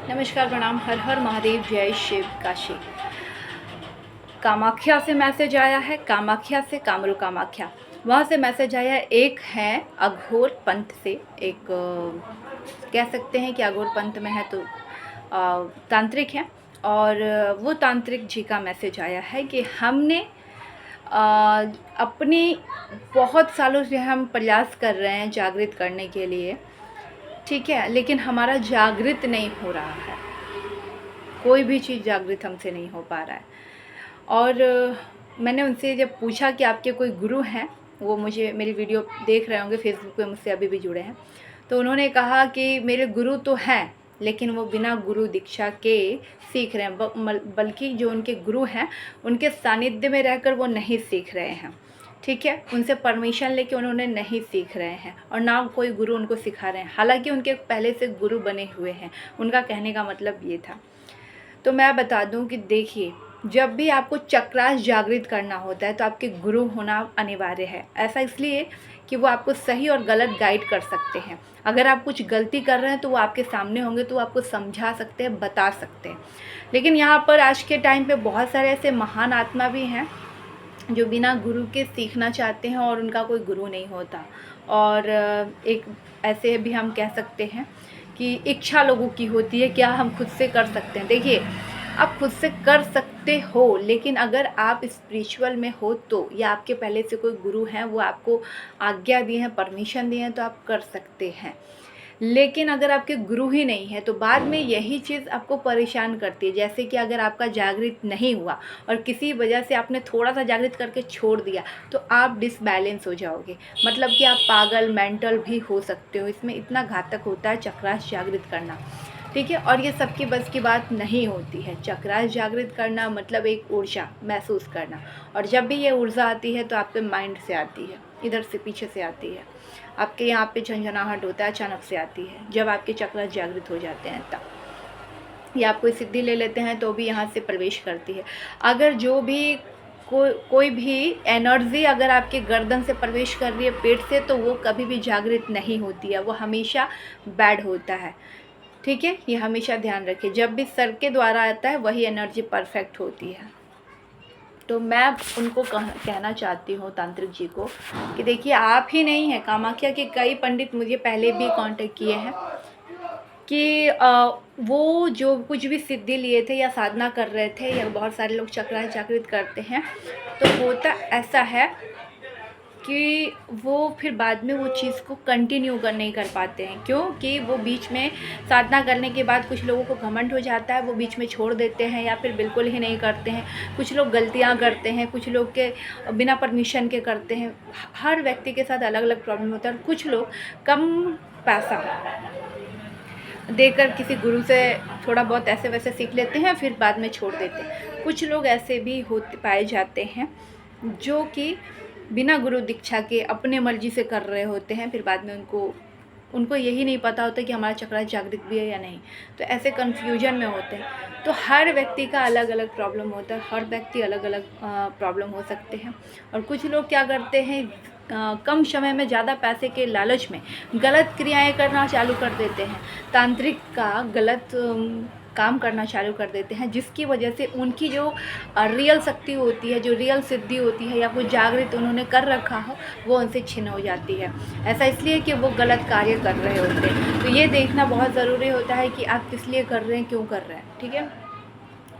नमस्कार, प्रणाम, हर हर महादेव, जय शिव काशी। कामाख्या से मैसेज आया है, कामाख्या से, कामरू कामाख्या, वहाँ से मैसेज आया है। एक है अघोर पंथ से, एक कह सकते हैं कि अघोर पंथ में है तो तांत्रिक है। और वो तांत्रिक जी का मैसेज आया है कि हमने अपनी बहुत सालों से हम प्रयास कर रहे हैं जागृत करने के लिए, ठीक है, लेकिन हमारा जागृत नहीं हो रहा है। कोई भी चीज़ जागृत हमसे नहीं हो पा रहा है। और मैंने उनसे जब पूछा कि आपके कोई गुरु हैं, वो मुझे मेरी वीडियो देख रहे होंगे, फेसबुक पे मुझसे अभी भी जुड़े हैं, तो उन्होंने कहा कि मेरे गुरु तो हैं, लेकिन वो बिना गुरु दीक्षा के सीख रहे हैं, बल्कि जो उनके गुरु हैं उनके सानिध्य में रहकर वो नहीं सीख रहे हैं, ठीक है। उनसे परमिशन लेके उन्होंने नहीं सीख रहे हैं और ना कोई गुरु उनको सिखा रहे हैं, हालांकि उनके पहले से गुरु बने हुए हैं। उनका कहने का मतलब ये था। तो मैं बता दूं कि देखिए, जब भी आपको चक्रास जागृत करना होता है तो आपके गुरु होना अनिवार्य है। ऐसा इसलिए कि वो आपको सही और गलत गाइड कर सकते हैं। अगर आप कुछ गलती कर रहे हैं तो वो आपके सामने होंगे, तो वो आपको समझा सकते हैं, बता सकते हैं। लेकिन यहाँ पर आज के टाइम पे बहुत सारे ऐसे महान आत्मा भी हैं जो बिना गुरु के सीखना चाहते हैं और उनका कोई गुरु नहीं होता। और एक ऐसे भी हम कह सकते हैं कि इच्छा लोगों की होती है, क्या हम खुद से कर सकते हैं। देखिए, आप खुद से कर सकते हो, लेकिन अगर आप स्पिरिचुअल में हो तो, या आपके पहले से कोई गुरु हैं, वो आपको आज्ञा दिए हैं, परमिशन दिए हैं, तो आप कर सकते हैं। लेकिन अगर आपके गुरु ही नहीं है तो बाद में यही चीज़ आपको परेशान करती है। जैसे कि अगर आपका जागृत नहीं हुआ और किसी वजह से आपने थोड़ा सा जागृत करके छोड़ दिया, तो आप डिसबैलेंस हो जाओगे, मतलब कि आप पागल, मेंटल भी हो सकते हो। इसमें इतना घातक होता है चक्रास जागृत करना, ठीक है। और ये सबकी बस की बात नहीं होती है। चक्रास जागृत करना मतलब एक ऊर्जा महसूस करना, और जब भी ये ऊर्जा आती है तो आपके माइंड से आती है, इधर से पीछे से आती है, आपके यहाँ पे झंझनाहट होता है, अचानक से आती है। जब आपके चक्रास जागृत हो जाते हैं तब, या आप कोई सिद्धि ले लेते हैं तो भी यहाँ से प्रवेश करती है। अगर जो भी कोई भी एनर्जी अगर आपके गर्दन से प्रवेश कर रही है, पेट से, तो वो कभी भी जागृत नहीं होती है, वो हमेशा बैड होता है, ठीक है। ये हमेशा ध्यान रखिए, जब भी सर के द्वारा आता है वही एनर्जी परफेक्ट होती है। तो मैं उनको कहना चाहती हूँ, तांत्रिक जी को, कि देखिए, आप ही नहीं हैं, कामाख्या के कई पंडित मुझे पहले भी कांटेक्ट किए हैं कि वो जो कुछ भी सिद्धि लिए थे या साधना कर रहे थे, या बहुत सारे लोग चक्रास जागृत करते हैं, तो होता ऐसा है कि वो फिर बाद में वो चीज़ को कंटिन्यू नहीं कर पाते हैं। क्योंकि वो बीच में साधना करने के बाद कुछ लोगों को घमंड हो जाता है, वो बीच में छोड़ देते हैं या फिर बिल्कुल ही नहीं करते हैं। कुछ लोग गलतियां करते हैं, कुछ लोग के बिना परमिशन के करते हैं। हर व्यक्ति के साथ अलग अलग प्रॉब्लम होता है। और कुछ लोग कम पैसा देकर किसी गुरु से थोड़ा बहुत ऐसे वैसे सीख लेते हैं, फिर बाद में छोड़ देते हैं। कुछ लोग ऐसे भी होते पाए जाते हैं जो कि बिना गुरु दीक्षा के अपने मर्जी से कर रहे होते हैं, फिर बाद में उनको यही नहीं पता होता कि हमारा चक्रास जागृत भी है या नहीं। तो ऐसे कन्फ्यूजन में होते हैं। तो हर व्यक्ति का अलग अलग प्रॉब्लम होता है, हर व्यक्ति अलग अलग प्रॉब्लम हो सकते हैं। और कुछ लोग क्या करते हैं, कम समय में ज़्यादा पैसे के लालच में गलत क्रियाएं करना चालू कर देते हैं, तांत्रिक का गलत काम करना चालू कर देते हैं, जिसकी वजह से उनकी जो रियल शक्ति होती है, जो रियल सिद्धि होती है, या कुछ जागृत उन्होंने कर रखा हो, वो उनसे छिन हो जाती है। ऐसा इसलिए कि वो गलत कार्य कर रहे होते हैं। तो ये देखना बहुत ज़रूरी होता है कि आप किस लिए कर रहे हैं, क्यों कर रहे हैं, ठीक है।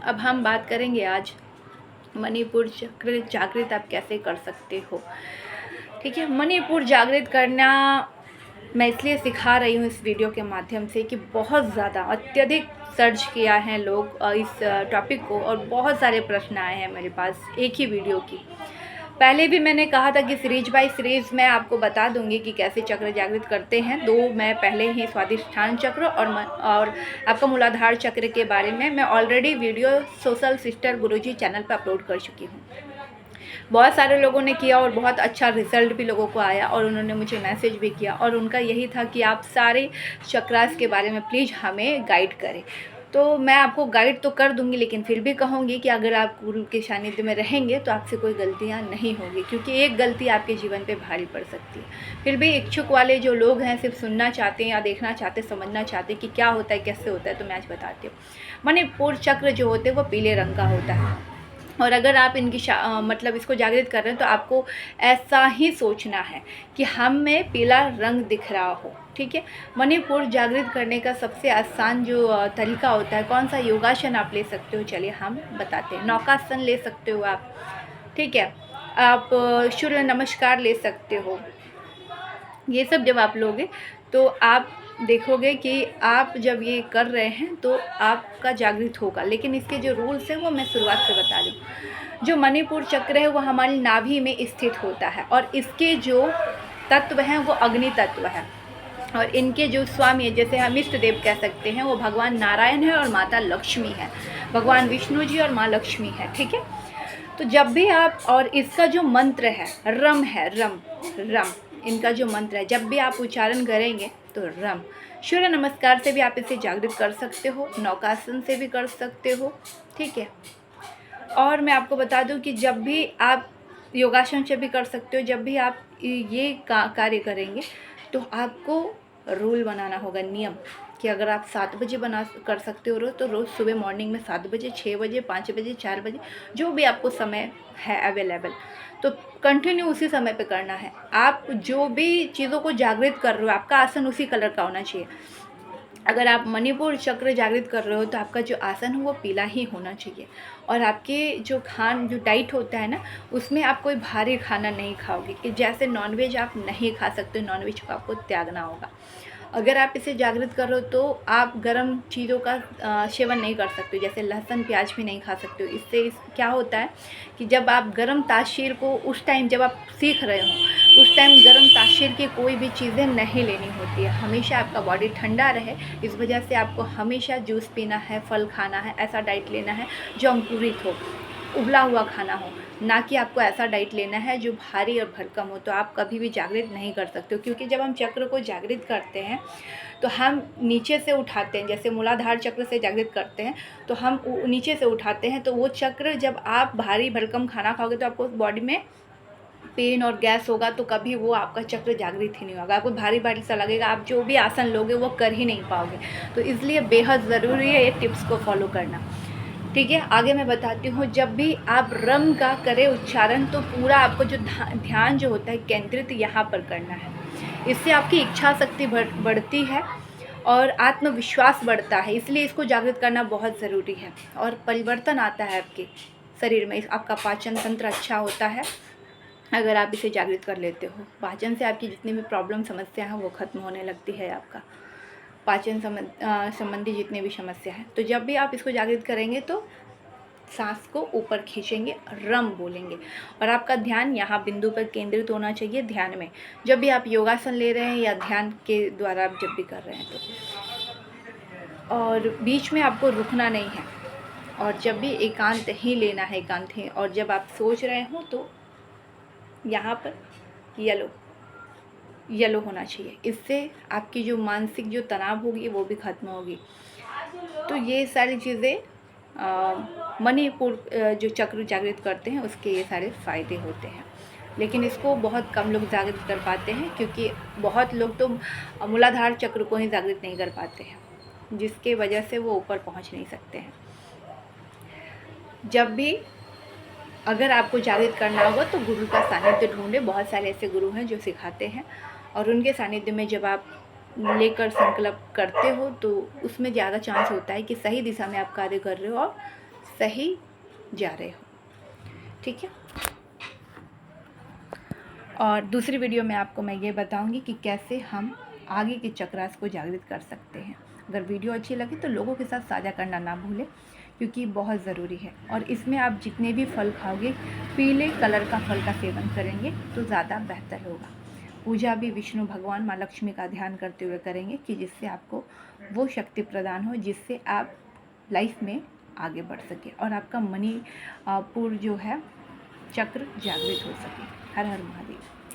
अब हम बात करेंगे आज मणिपुर चक्र जागृत आप कैसे कर सकते हो, ठीक है। मणिपुर जागृत करना मैं इसलिए सिखा रही हूँ इस वीडियो के माध्यम से कि बहुत ज़्यादा अत्यधिक सर्च किया है लोग इस टॉपिक को, और बहुत सारे प्रश्न आए हैं मेरे पास एक ही वीडियो की। पहले भी मैंने कहा था कि सीरीज बाय सीरीज़ मैं आपको बता दूंगी कि कैसे चक्र जागृत करते हैं। दो मैं पहले ही स्वादिष्ठान चक्र और आपका मूलाधार चक्र के बारे में मैं ऑलरेडी वीडियो सोशल सिस्टर गुरुजी चैनल पर अपलोड कर चुकी हूँ। बहुत सारे लोगों ने किया और बहुत अच्छा रिज़ल्ट भी लोगों को आया, और उन्होंने मुझे मैसेज भी किया, और उनका यही था कि आप सारे चक्रास के बारे में प्लीज़ हमें गाइड करें। तो मैं आपको गाइड तो कर दूंगी, लेकिन फिर भी कहूँगी कि अगर आप गुरु के सानिध्य में रहेंगे तो आपसे कोई गलतियाँ नहीं होगी, क्योंकि एक गलती आपके जीवन पे भारी पड़ सकती है। फिर भी इच्छुक वाले जो लोग हैं, सिर्फ सुनना चाहते हैं या देखना चाहते, समझना चाहते कि क्या होता है, कैसे होता है, तो मैं आज बताती हूँ। मणिपुर चक्र जो होते हैं वो पीले रंग का होता है, और अगर आप इनकी मतलब इसको जागृत कर रहे हैं तो आपको ऐसा ही सोचना है कि हम में पीला रंग दिख रहा हो, ठीक है। मणिपुर जागृत करने का सबसे आसान जो तरीका होता है, कौन सा योगासन आप ले सकते हो, चलिए हम बताते हैं। नौकासन ले सकते हो आप, ठीक है। आप सूर्य नमस्कार ले सकते हो। ये सब जब आप लोगे तो आप देखोगे कि आप जब ये कर रहे हैं तो आपका जागृत होगा। लेकिन इसके जो रूल्स हैं वो मैं शुरुआत से बता रही हूँ। जो मणिपुर चक्र है वो हमारी नाभि में स्थित होता है, और इसके जो तत्व हैं वो अग्नि तत्व है, और इनके जो स्वामी है, जैसे हम इष्ट देव कह सकते हैं, वो भगवान नारायण है और माता लक्ष्मी है, भगवान विष्णु जी और माँ लक्ष्मी है, ठीक है। तो जब भी आप, और इसका जो मंत्र है रम है, रम रम इनका जो मंत्र है, जब भी आप उच्चारण करेंगे तो रम। सूर्य नमस्कार से भी आप इसे जागृत कर सकते हो, नौकासन से भी कर सकते हो, ठीक है। और मैं आपको बता दूं कि जब भी आप योगासन से भी कर सकते हो, जब भी आप ये कार्य करेंगे तो आपको रूल बनाना होगा, नियम, कि अगर आप 7 बजे कर सकते हो रोज़, तो रोज़ सुबह मॉर्निंग में 7 बजे, 6 बजे, 5 बजे, 4 बजे, जो भी आपको समय है अवेलेबल, तो कंटिन्यू उसी समय पे करना है। आप जो भी चीज़ों को जागृत कर रहे हो, आपका आसन उसी कलर का होना चाहिए। अगर आप मणिपुर चक्र जागृत कर रहे हो तो आपका जो आसन है वो पीला ही होना चाहिए, और आपके जो जो डाइट होता है ना, उसमें आप कोई भारी खाना नहीं खाओगे, कि जैसे नॉनवेज आप नहीं खा सकते, नॉनवेज को आपको त्यागना होगा। अगर आप इसे जागृत कर रहे हो तो आप गर्म चीज़ों का सेवन नहीं कर सकते, जैसे लहसुन प्याज भी नहीं खा सकते हो। इससे क्या होता है कि जब आप गर्म तासीर को, उस टाइम जब आप सीख रहे हो, उस टाइम गर्म तासीर की कोई भी चीज़ें नहीं लेनी होती है। हमेशा आपका बॉडी ठंडा रहे, इस वजह से आपको हमेशा जूस पीना है, फल खाना है, ऐसा डाइट लेना है जो अंकुरित हो, उबला हुआ खाना हो, ना कि आपको ऐसा डाइट लेना है जो भारी और भरकम हो। तो आप कभी भी जागृत नहीं कर सकते हो, क्योंकि जब हम चक्र को जागृत करते हैं तो हम नीचे से उठाते हैं, जैसे मूलाधार चक्र से जागृत करते हैं तो हम नीचे से उठाते हैं, तो वो चक्र जब आप भारी भरकम खाना खाओगे तो आपको बॉडी में पेन और गैस होगा, तो कभी वो आपका चक्र जागृत ही नहीं होगा, आपको भारी भारी सा लगेगा, आप जो भी आसन लोगे वो कर ही नहीं पाओगे। तो इसलिए बेहद ज़रूरी है ये टिप्स को फॉलो करना, ठीक है। आगे मैं बताती हूँ, जब भी आप रम का करें उच्चारण तो पूरा आपको जो ध्यान जो होता है केंद्रित यहाँ पर करना है। इससे आपकी इच्छा शक्ति बढ़ती है और आत्मविश्वास बढ़ता है, इसलिए इसको जागृत करना बहुत ज़रूरी है, और परिवर्तन आता है आपके शरीर में। आपका पाचन तंत्र अच्छा होता है अगर आप इसे जागृत कर लेते हो। पाचन से आपकी जितनी भी प्रॉब्लम समस्या हैं वो ख़त्म होने लगती है, आपका पाचन संबंधी जितनी भी समस्या है। तो जब भी आप इसको जागृत करेंगे तो सांस को ऊपर खींचेंगे, रम बोलेंगे, और आपका ध्यान यहाँ बिंदु पर केंद्रित होना चाहिए, ध्यान में। जब भी आप योगासन ले रहे हैं या ध्यान के द्वारा आप जब भी कर रहे हैं तो, और बीच में आपको रुकना नहीं है, और जब भी एकांत ही लेना है, एकांत ही। और जब आप सोच रहे हो तो यहाँ पर येलो होना चाहिए, इससे आपकी जो मानसिक जो तनाव होगी वो भी ख़त्म होगी। तो ये सारी चीज़ें मणिपुर जो चक्र जागृत करते हैं उसके ये सारे फ़ायदे होते हैं, लेकिन इसको बहुत कम लोग जागृत कर पाते हैं, क्योंकि बहुत लोग तो मूलाधार चक्र को ही जागृत नहीं कर पाते हैं, जिसके वजह से वो ऊपर पहुंच नहीं सकते हैं। जब भी अगर आपको जागृत करना होगा तो गुरु का सानिध्य ढूंढे, बहुत सारे ऐसे गुरु हैं जो सिखाते हैं, और उनके सानिध्य में जब आप लेकर संकल्प करते हो तो उसमें ज़्यादा चांस होता है कि सही दिशा में आप कार्य कर रहे हो और सही जा रहे हो, ठीक है। और दूसरी वीडियो में आपको मैं ये बताऊंगी कि कैसे हम आगे के चक्रास को जागृत कर सकते हैं। अगर वीडियो अच्छी लगी तो लोगों के साथ साझा करना ना भूलें, क्योंकि बहुत ज़रूरी है। और इसमें आप जितने भी फल खाओगे, पीले कलर का फल का सेवन करेंगे तो ज़्यादा बेहतर होगा। पूजा भी विष्णु भगवान माँ लक्ष्मी का ध्यान करते हुए करेंगे, कि जिससे आपको वो शक्ति प्रदान हो जिससे आप लाइफ में आगे बढ़ सके और आपका मणिपुर जो है चक्र जागृत हो सके। हर हर महादेव।